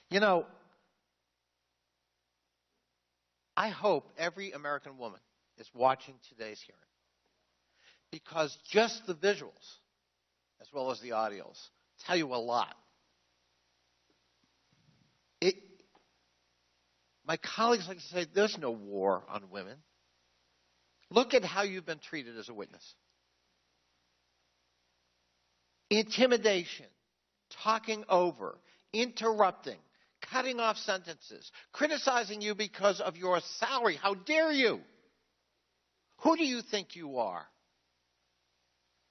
You know, I hope every American woman is watching today's hearing because just the visuals, as well as the audios, tell you a lot. My colleagues like to say, there's no war on women. Look at how you've been treated as a witness. Intimidation, talking over, interrupting, cutting off sentences, criticizing you because of your salary. How dare you? Who do you think you are?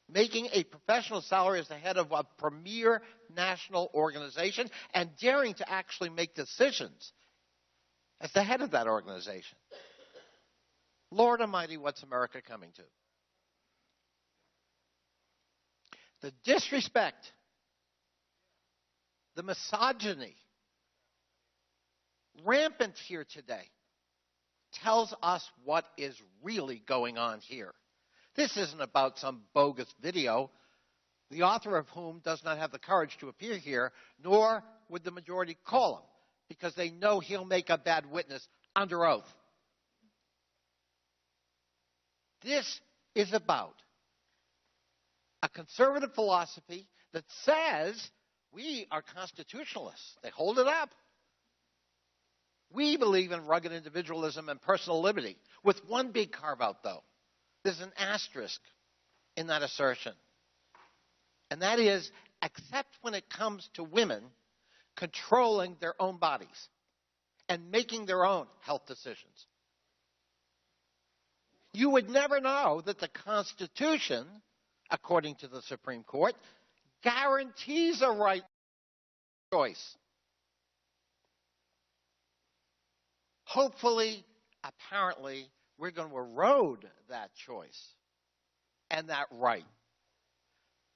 Making a professional salary as the head of a premier national organization and daring to actually make decisions as the head of that organization. Lord Almighty, what's America coming to? The disrespect, the misogyny, rampant here today, tells us what is really going on here. This isn't about some bogus video, the author of whom does not have the courage to appear here, nor would the majority call him, because they know he'll make a bad witness under oath. This is about a conservative philosophy that says we are constitutionalists. They hold it up. We believe in rugged individualism and personal liberty, with one big carve-out, though. There's an asterisk in that assertion. And that is, except when it comes to women controlling their own bodies and making their own health decisions. You would never know that the Constitution, according to the Supreme Court, guarantees a right to choice. Hopefully, apparently, we're going to erode that choice and that right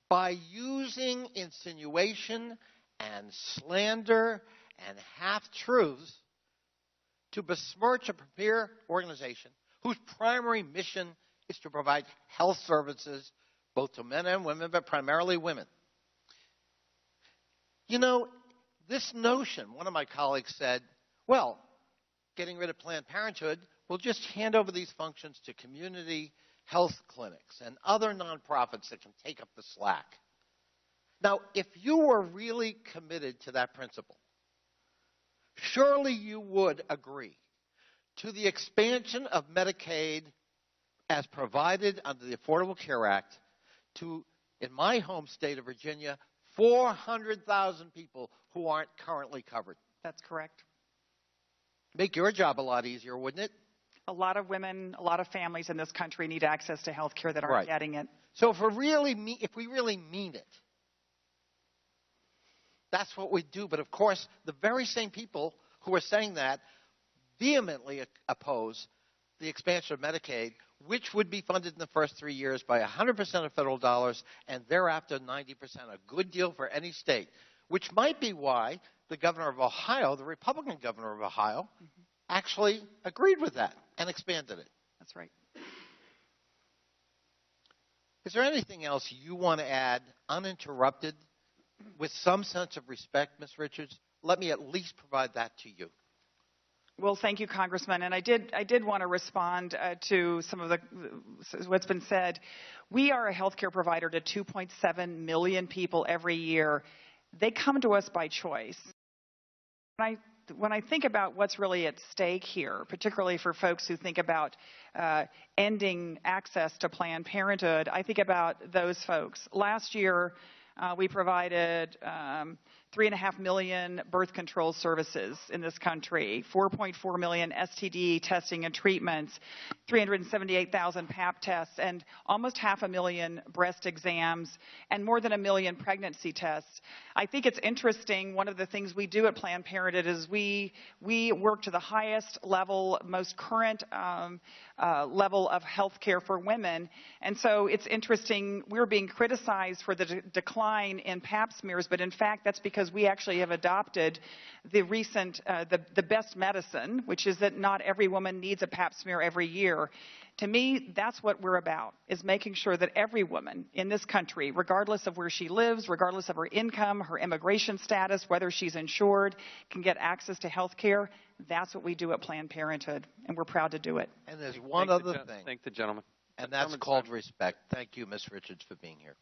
by using insinuation and slander and half-truths to besmirch a premier organization whose primary mission is to provide health services both to men and women, but primarily women. You know, this notion, one of my colleagues said, well, getting rid of Planned Parenthood, we'll just hand over these functions to community health clinics and other nonprofits that can take up the slack. Now, if you were really committed to that principle, surely you would agree to the expansion of Medicaid as provided under the Affordable Care Act to, in my home state of Virginia, 400,000 people who aren't currently covered. That's correct. Make your job a lot easier, wouldn't it? A lot of women, a lot of families in this country need access to health care that aren't getting it. So if we really mean it, that's what we do. But of course, the very same people who are saying that vehemently oppose the expansion of Medicaid, which would be funded in the first 3 years by 100% of federal dollars and thereafter 90%, a good deal for any state, which might be why the governor of Ohio, the Republican governor of Ohio, actually agreed with that and expanded it. That's right. Is there anything else you want to add uninterrupted with some sense of respect, Ms. Richards? Let me at least provide that to you. Well, thank you, Congressman. And I did want to respond to some of what's been said. We are a healthcare provider to 2.7 million people every year. They come to us by choice. When I think about what's really at stake here, particularly for folks who think about ending access to Planned Parenthood, I think about those folks. Last year, we provided 3.5 million birth control services in this country, 4.4 million STD testing and treatments, 378,000 Pap tests, and almost 500,000 breast exams, and more than 1 million pregnancy tests. I think it's interesting, one of the things we do at Planned Parenthood is we work to the highest level, most current level of health care for women. And so it's interesting, we're being criticized for the decline in Pap smears, but in fact that's because we actually have adopted the recent, the best medicine, which is that not every woman needs a Pap smear every year. To me, that's what we're about, is making sure that every woman in this country, regardless of where she lives, regardless of her income, her immigration status, whether she's insured, can get access to health care. That's what we do at Planned Parenthood, and we're proud to do it. And there's one other thing. Thank the gentleman. And that's called respect. Thank you, Ms. Richards, for being here.